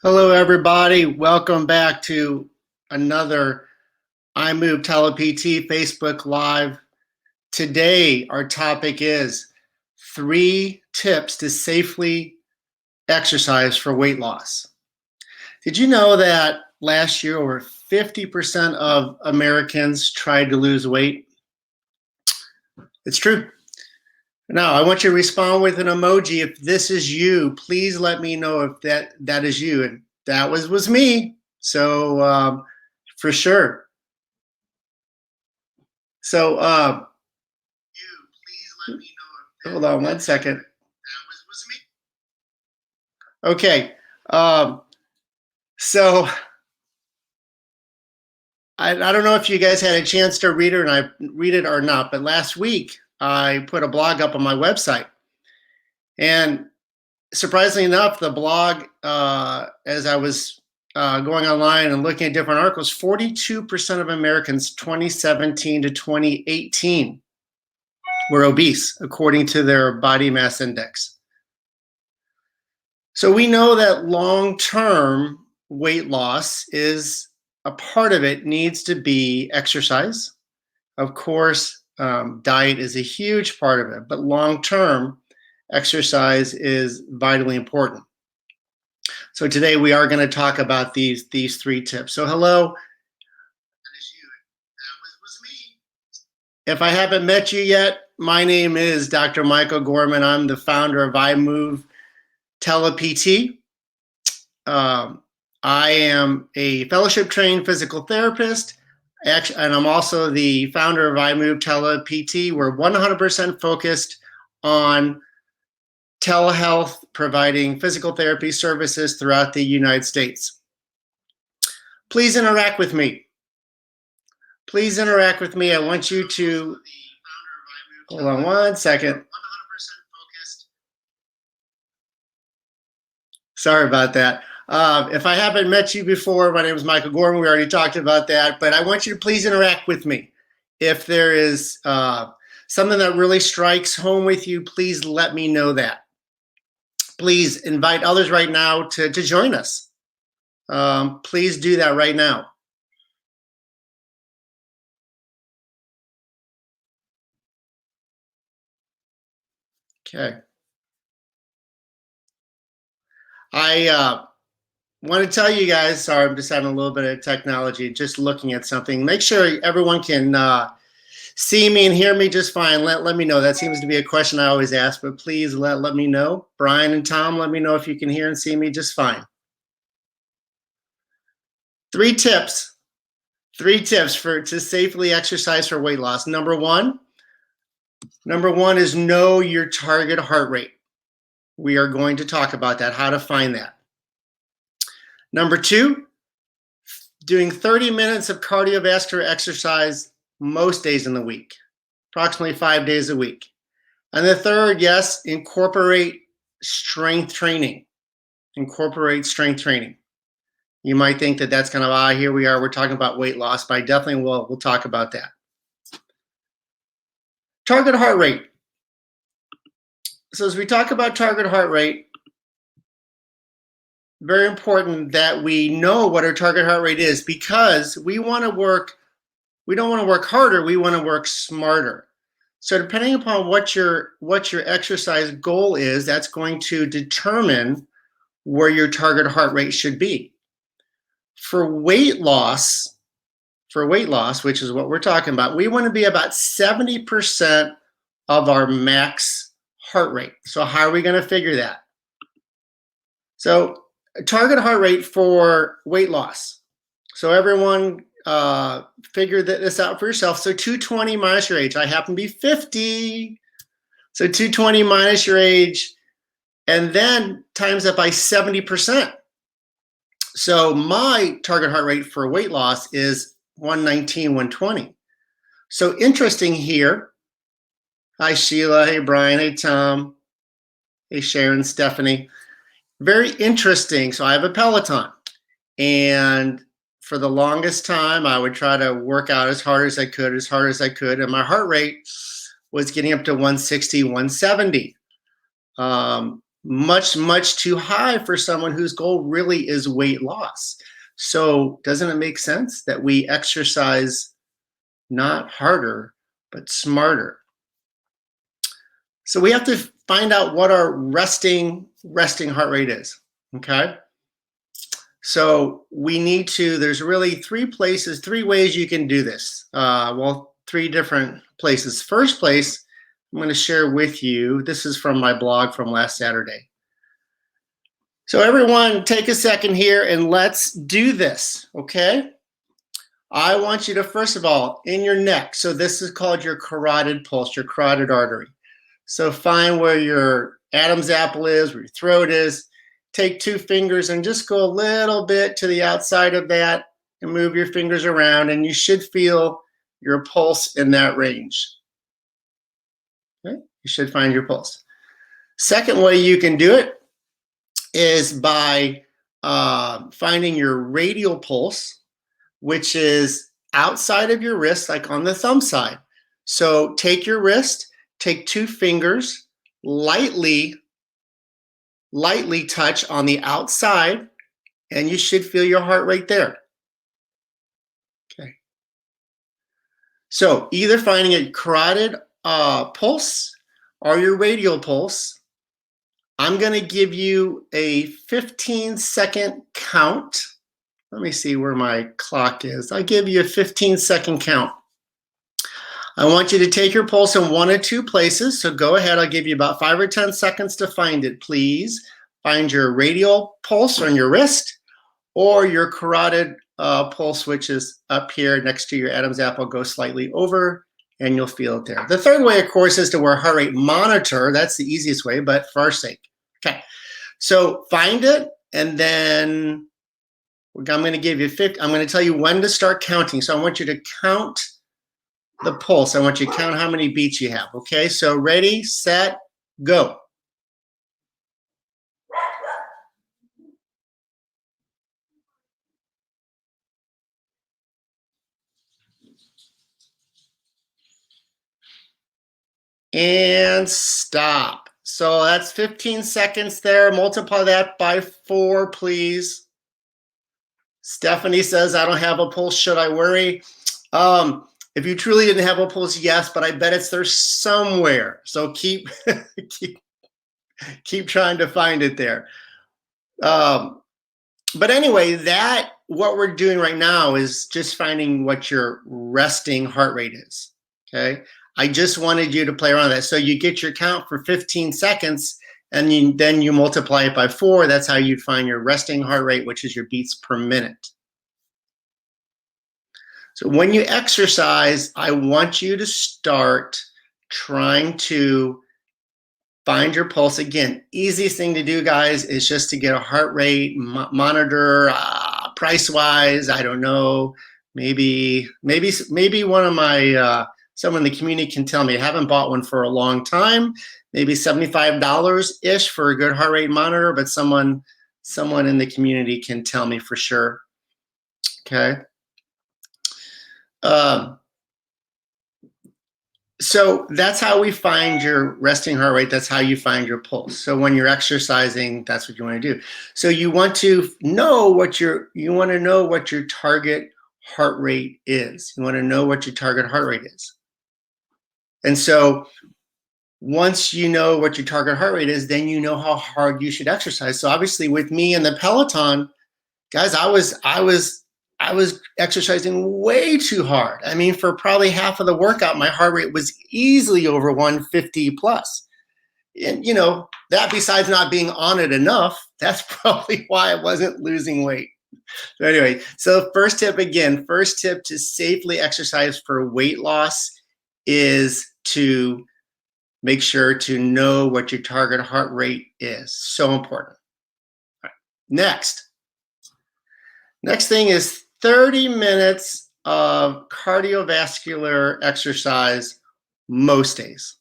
Hello, everybody. Welcome back to another iMove TelePT Facebook Live. Today, our topic is 3 tips to safely exercise for weight loss. Did you know that last year over 50% of Americans tried to lose weight? It's true. Now, I want you to respond with an emoji. If this is you, please let me know if that is you. And that was me. So for sure. So you, please let me know. Hold on one second. That was me. Okay. So I don't know if you guys had a chance to read it or not, but last week I put a blog up on my website. And surprisingly enough, the blog, as I was going online and looking at different articles, 42% of Americans 2017 to 2018 were obese, according to their body mass index. So we know that long-term weight loss is a part of it needs to be exercise. Of course, diet is a huge part of it, but long-term exercise is vitally important. So today we are going to talk about these 3 tips. So hello. That was me. If I haven't met you yet, my name is Dr. Michael Gorman. I'm the founder of iMove TelePT. I am a fellowship trained physical therapist, and I'm also the founder of iMove TelePT. We're 100% focused on telehealth, providing physical therapy services throughout the United States. Please interact with me. Please interact with me. I want you to, hold on one second. Sorry about that. If I haven't met you before, my name is Michael Gorman. We already talked about that, but I want you to please interact with me. If there is something that really strikes home with you, please let me know that. Please invite others right now to join us. Please do that right now. Okay. I want to tell you guys, sorry, I'm just having a little bit of technology, just looking at something. Make sure everyone can see me and hear me just fine. Let me know. That seems to be a question I always ask, but please let me know. Brian and Tom, let me know if you can hear and see me just fine. 3 tips. 3 tips to safely exercise for weight loss. Number one is know your target heart rate. We are going to talk about that, how to find that. Number 2, doing 30 minutes of cardiovascular exercise most days in the week, approximately 5 days a week. And the third, yes, incorporate strength training. Incorporate strength training. You might think that that's kind of, here we are, we're talking about weight loss, but I definitely we'll talk about that. Target heart rate. So as we talk about target heart rate, very important that we know what our target heart rate is, because we don't want to work harder, we want to work smarter. So depending upon what your exercise goal is, that's going to determine where your target heart rate should be. For weight loss, which is what we're talking about, we want to be about 70% of our max heart rate. So how are we going to figure that? So target heart rate for weight loss. So everyone figure this out for yourself. So 220 minus your age. I happen to be 50. So 220 minus your age, and then times that by 70%. So my target heart rate for weight loss is 119, 120. So interesting here. Hi, Sheila. Hey, Brian. Hey, Tom. Hey, Sharon, Stephanie. Very interesting. So I have a Peloton, and for the longest time, I would try to work out as hard as I could, and my heart rate was getting up to 160, 170. much too high for someone whose goal really is weight loss. So doesn't it make sense that we exercise not harder, but smarter? So we have to find out what our resting heart rate is, okay? So we need to, there's really three ways you can do this. Well, three different places. First place, I'm going to share with you, this is from my blog from last Saturday. So everyone take a second here and let's do this, okay? I want you to, first of all, in your neck, so this is called your carotid pulse, your carotid artery. So find where your Adam's apple is, where your throat is. Take 2 fingers and just go a little bit to the outside of that and move your fingers around, and you should feel your pulse in that range. Okay? You should find your pulse. Second way you can do it is by finding your radial pulse, which is outside of your wrist, like on the thumb side. So take your wrist, take 2 fingers, lightly touch on the outside, and you should feel your heart rate there. Okay. So either finding a carotid pulse or your radial pulse. I'm going to give you a 15-second count. Let me see where my clock is. I'll give you a 15-second count. I want you to take your pulse in 1 of 2 places. So go ahead. I'll give you about 5 or 10 seconds to find it. Please find your radial pulse on your wrist or your carotid pulse, which is up here next to your Adam's apple. Go slightly over and you'll feel it there. The third way, of course, is to wear a heart rate monitor. That's the easiest way, but for our sake. Okay. So find it, and then I'm going to give you I'm going to tell you when to start counting. So I want you to count the pulse. I want you to count how many beats you have. Okay, so ready, set, go. And stop. So that's 15 seconds there. Multiply that by 4, please. Stephanie says, I don't have a pulse. Should I worry? If you truly didn't have a pulse, yes, but I bet it's there somewhere. So keep keep trying to find it there. But anyway, what we're doing right now is just finding what your resting heart rate is. Okay. I just wanted you to play around with that. So you get your count for 15 seconds and then you multiply it by 4. That's how you'd find your resting heart rate, which is your beats per minute. So when you exercise, I want you to start trying to find your pulse. Again, easiest thing to do, guys, is just to get a heart rate monitor. Price-wise, I don't know. Maybe one of my someone in the community can tell me. I haven't bought one for a long time. Maybe $75-ish for a good heart rate monitor, but someone in the community can tell me for sure. Okay. So that's how we find your resting heart rate. That's how you find your pulse. So when you're exercising, that's what you want to do. So you want to know what your target heart rate is. You want to know what your target heart rate is. And so once you know what your target heart rate is, then you know how hard you should exercise. So obviously with me and the Peloton, guys, I was exercising way too hard. I mean, for probably half of the workout, my heart rate was easily over 150 plus. And you know, that besides not being on it enough, that's probably why I wasn't losing weight. So anyway, so first tip to safely exercise for weight loss is to make sure to know what your target heart rate is. So important. All right. Next thing is 30 minutes of cardiovascular exercise most days.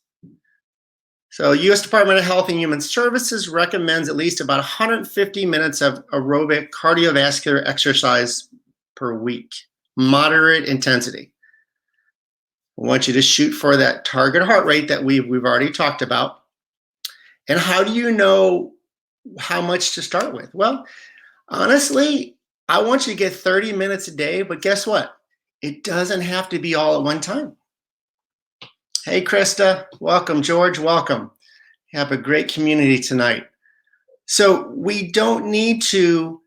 So U.S. Department of Health and Human Services recommends at least about 150 minutes of aerobic cardiovascular exercise per week, moderate intensity. I want you to shoot for that target heart rate that we've already talked about. And how do you know how much to start with? Well, honestly, I want you to get 30 minutes a day, but guess what? It doesn't have to be all at one time. Hey, Krista, welcome. George, welcome. Have a great community tonight. So we don't need to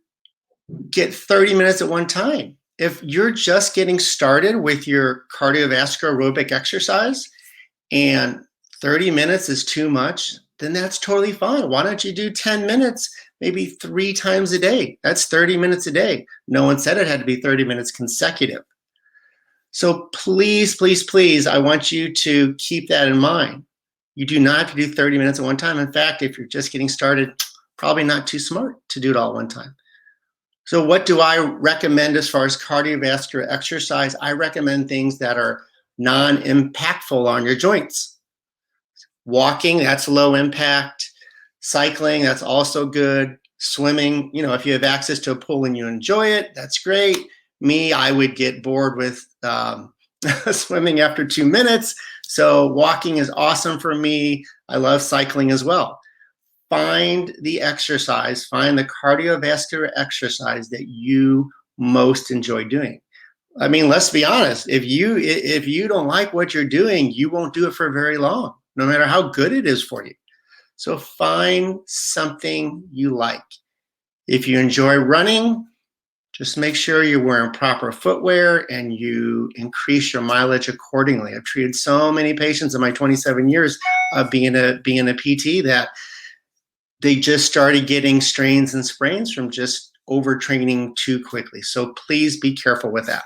get 30 minutes at one time. If you're just getting started with your cardiovascular aerobic exercise and 30 minutes is too much, then that's totally fine. Why don't you do 10 minutes, maybe 3 times a day? That's 30 minutes a day. No one said it had to be 30 minutes consecutive. So please, please, please, I want you to keep that in mind. You do not have to do 30 minutes at one time. In fact, if you're just getting started, probably not too smart to do it all at one time. So what do I recommend as far as cardiovascular exercise? I recommend things that are non-impactful on your joints. Walking, that's low impact. Cycling, that's also good. Swimming, if you have access to a pool and you enjoy it, that's great. Me, I would get bored with swimming after 2 minutes. So walking is awesome for me. I love cycling as well. Find the exercise, find the cardiovascular exercise that you most enjoy doing. I mean, let's be honest. If you don't like what you're doing, you won't do it for very long, no matter how good it is for you. So find something you like. If you enjoy running, just make sure you're wearing proper footwear and you increase your mileage accordingly. I've treated so many patients in my 27 years of being a PT that they just started getting strains and sprains from just overtraining too quickly. So please be careful with that.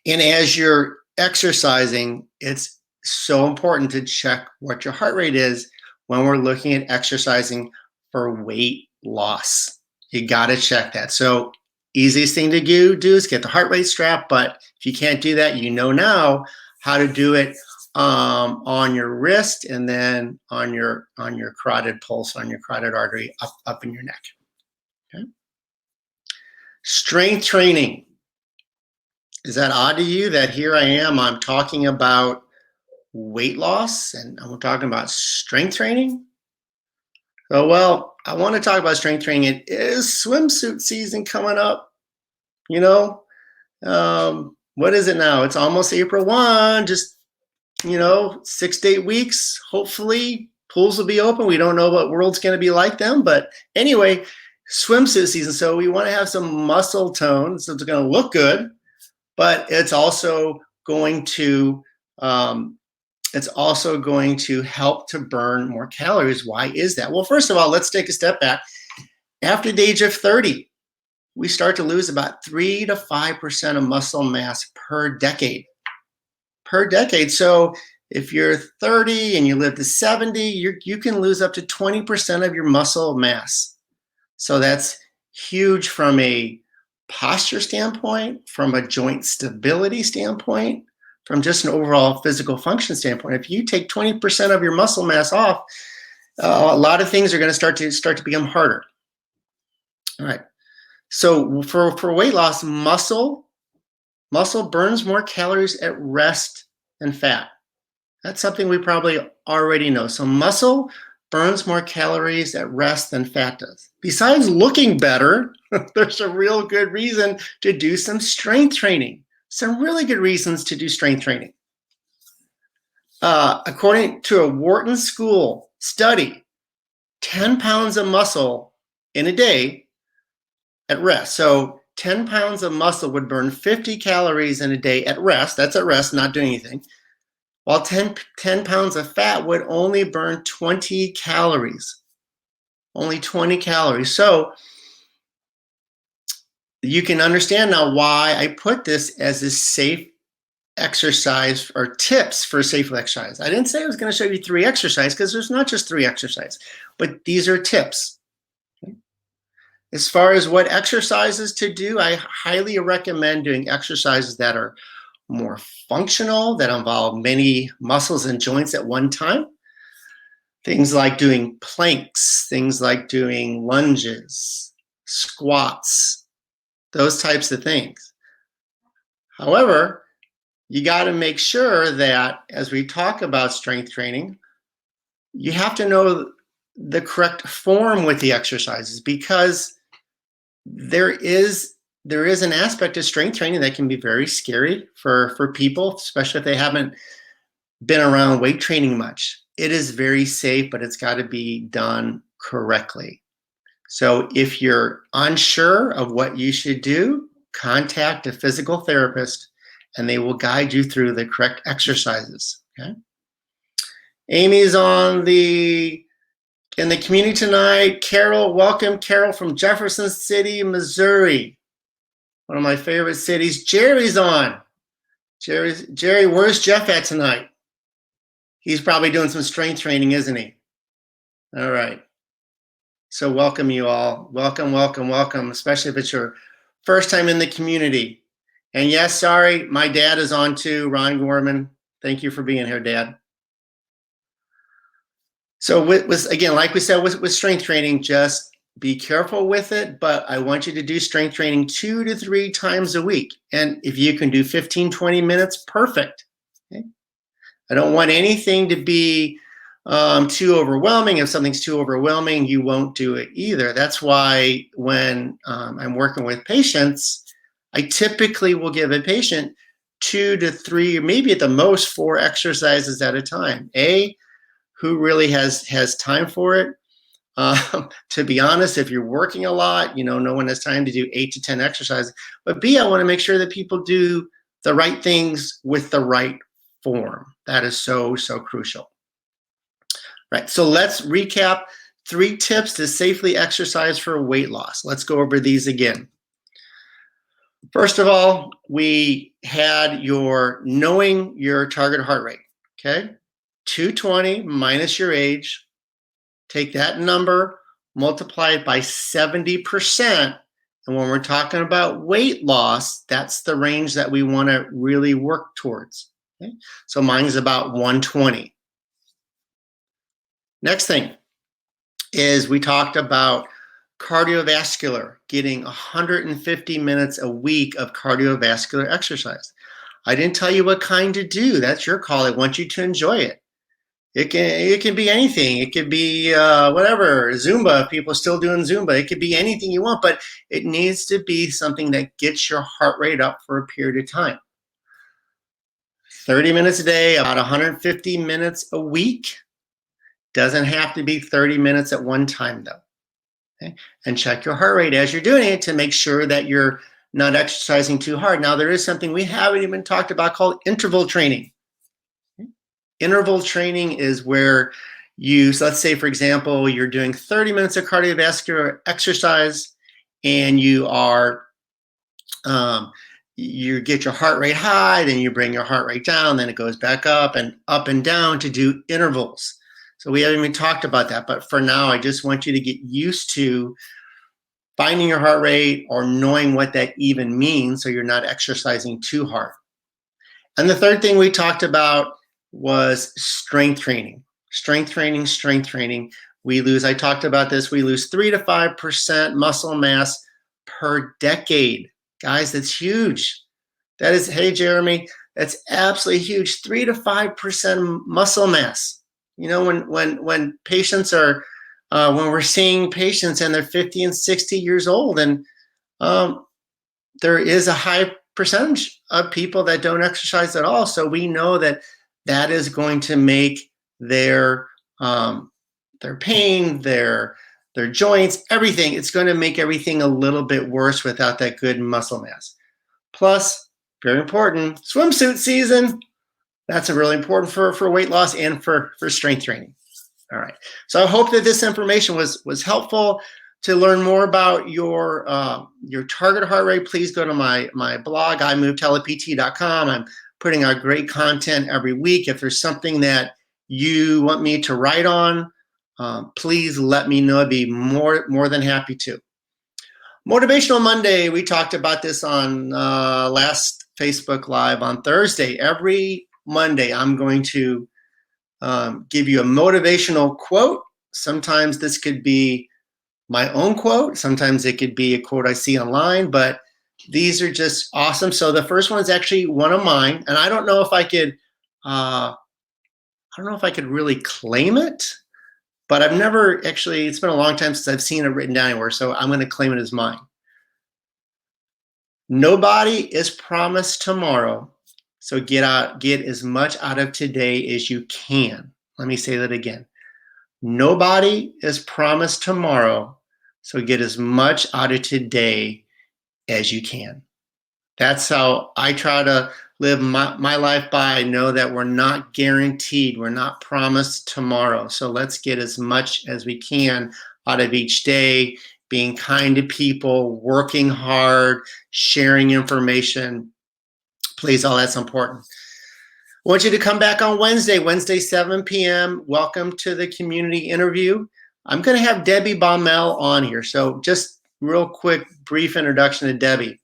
And as you're exercising, it's so important to check what your heart rate is when we're looking at exercising for weight loss. You got to check that. So easiest thing to do is get the heart rate strap, but if you can't do that, you know now how to do it on your wrist and then on your carotid pulse, on your carotid artery up in your neck. Okay. Strength training. Is that odd to you that here I am, I'm talking about weight loss and I'm talking about strength training? So, well, I want to talk about strength training. It is swimsuit season coming up, what is it now? It's almost April 1, just 6 to 8 weeks, hopefully pools will be open. We don't know what world's going to be like then, but anyway, swimsuit season. So we want to have some muscle tone. So it's going to look good, but it's also going to help to burn more calories. Why is that? Well, first of all, let's take a step back. After the age of 30, we start to lose about 3 to 5% of muscle mass per decade. So if you're 30 and you live to 70, you can lose up to 20% of your muscle mass. So that's huge from a posture standpoint, from a joint stability standpoint, from just an overall physical function standpoint. If you take 20% of your muscle mass off, a lot of things are going to start to become harder. All right. So for weight loss, muscle burns more calories at rest than fat. That's something we probably already know. So muscle burns more calories at rest than fat does. Besides looking better, there's a real good reason to do some strength training. Some really good reasons to do strength training. According to a Wharton School study, 10 pounds of muscle in a day at rest. So 10 pounds of muscle would burn 50 calories in a day at rest. That's at rest, not doing anything. While 10 pounds of fat would only burn 20 calories. Only 20 calories. So you can understand now why I put this as a safe exercise or tips for safe exercise. I didn't say I was going to show you 3 exercises because there's not just 3 exercises, but these are tips. As far as what exercises to do, I highly recommend doing exercises that are more functional, that involve many muscles and joints at one time. Things like doing planks, things like doing lunges, squats, those types of things. However, you got to make sure that as we talk about strength training, you have to know the correct form with the exercises, because there is an aspect of strength training that can be very scary for people, especially if they haven't been around weight training much. It is very safe, but it's got to be done correctly. So if you're unsure of what you should do, contact a physical therapist and they will guide you through the correct exercises. Okay. Amy's in the community tonight. Carol, welcome. Carol from Jefferson City, Missouri. One of my favorite cities. Jerry's on. Jerry, where's Jeff at tonight? He's probably doing some strength training, isn't he? All right. So welcome you all. Welcome, welcome, welcome, especially if it's your first time in the community. And yes, sorry, my dad is on too, Ron Gorman. Thank you for being here, Dad. So again, like we said, with strength training, just be careful with it, but I want you to do strength training 2 to 3 times a week. And if you can do 15, 20 minutes, perfect. Okay? I don't want anything to be too overwhelming. If something's too overwhelming, you won't do it either. That's why when I'm working with patients, I typically will give a patient 2 to 3, or maybe at the most 4 exercises at a time. Who really has time for it? To be honest, if you're working a lot, no one has time to do 8 to 10 exercises. But B, I want to make sure that people do the right things with the right form. That is so, so crucial. Right, so let's recap 3 tips to safely exercise for weight loss. Let's go over these again. First of all, we had knowing your target heart rate, okay? 220 minus your age. Take that number, multiply it by 70%. And when we're talking about weight loss, that's the range that we want to really work towards. Okay? So mine is about 120. Next thing is we talked about cardiovascular, getting 150 minutes a week of cardiovascular exercise. I didn't tell you what kind to do. That's your call. I want you to enjoy it. It can be anything. It could be whatever, Zumba, if people are still doing Zumba. It could be anything you want, but it needs to be something that gets your heart rate up for a period of time. 30 minutes a day, about 150 minutes a week. Doesn't have to be 30 minutes at one time, though. Okay? And check your heart rate as you're doing it to make sure that you're not exercising too hard. Now, there is something we haven't even talked about called interval training. Interval training is where so let's say, for example, you're doing 30 minutes of cardiovascular exercise and you get your heart rate high, then you bring your heart rate down, then it goes back up and down to do intervals. So we haven't even talked about that, but for now, I just want you to get used to finding your heart rate or knowing what that even means so you're not exercising too hard. And the third thing we talked about was strength training. Strength training. I talked about this, we lose 3 to 5% muscle mass per decade. Guys, that's huge. That is, hey, Jeremy, that's absolutely huge. 3 to 5% muscle mass. When patients are, when we're seeing patients and they're 50 and 60 years old, and there is a high percentage of people that don't exercise at all. So we know that is going to make their pain, their joints, everything. It's going to make everything a little bit worse without that good muscle mass. Plus, very important, swimsuit season. That's really important for weight loss and for strength training. All right. So I hope that this information was helpful. To learn more about your target heart rate, please go to my blog, iMoveTelept.com. I'm putting out great content every week. If there's something that you want me to write on, please let me know. I'd be more than happy to. Motivational Monday, we talked about this on last Facebook Live on Thursday. Every Monday, I'm going to give you a motivational quote. Sometimes this could be my own quote. Sometimes it could be a quote I see online, but these are just awesome. So the first one is actually one of mine, and I don't know if I could really claim it, but I've never actually, it's been a long time since I've seen it written down anywhere, so I'm going to claim it as mine. Nobody is promised tomorrow, so get as much out of today as you can. Let me say that again. Nobody is promised tomorrow, so get as much out of today as you can. That's how I try to live my life by. I know that we're not guaranteed, we're not promised tomorrow. So let's get as much as we can out of each day, being kind to people, working hard, sharing information. Please, all that's important. I want you to come back on Wednesday, 7 p.m. Welcome to the community interview. I'm going to have Debbie Baumel on here. So just real quick, brief introduction to Debbie.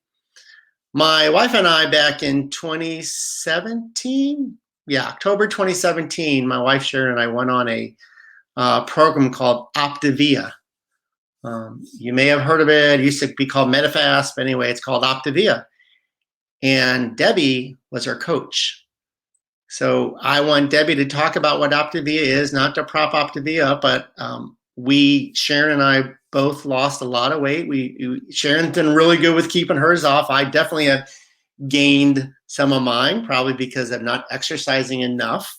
My wife and I, back in 2017, October 2017, my wife Sharon and I went on a program called Optavia. You may have heard of it. It used to be called Medifast, but anyway, it's called Optavia. And Debbie was our coach. So I want Debbie to talk about what Optavia is, not to prop Optavia up, but Sharon and I both lost a lot of weight. Sharon's been really good with keeping hers off. I definitely have gained some of mine, probably because I'm not exercising enough.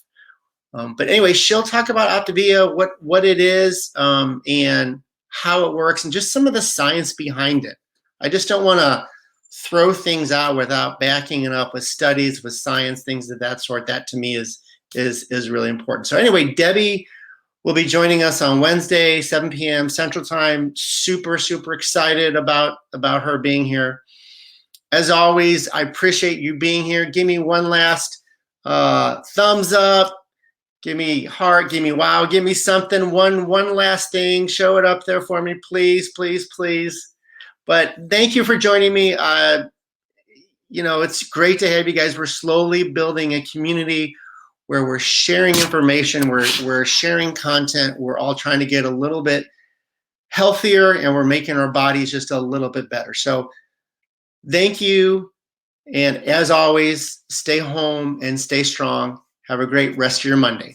But anyway, she'll talk about Optavia, what it is, and how it works, and just some of the science behind it. I just don't want to throw things out without backing it up with studies, with science, things of that sort. That to me is really important. So anyway, Debbie will be joining us on Wednesday, 7 p.m. Central Time. Super excited about her being here. As always, I appreciate you being here. Give me one last thumbs up. Give me heart. Give me wow. Give me something. One last thing. Show it up there for me, please. But thank you for joining me. It's great to have you guys. We're slowly building a community where we're sharing information, we're sharing content, we're all trying to get a little bit healthier, and we're making our bodies just a little bit better. So thank you, and as always, stay home and stay strong. Have a great rest of your Monday.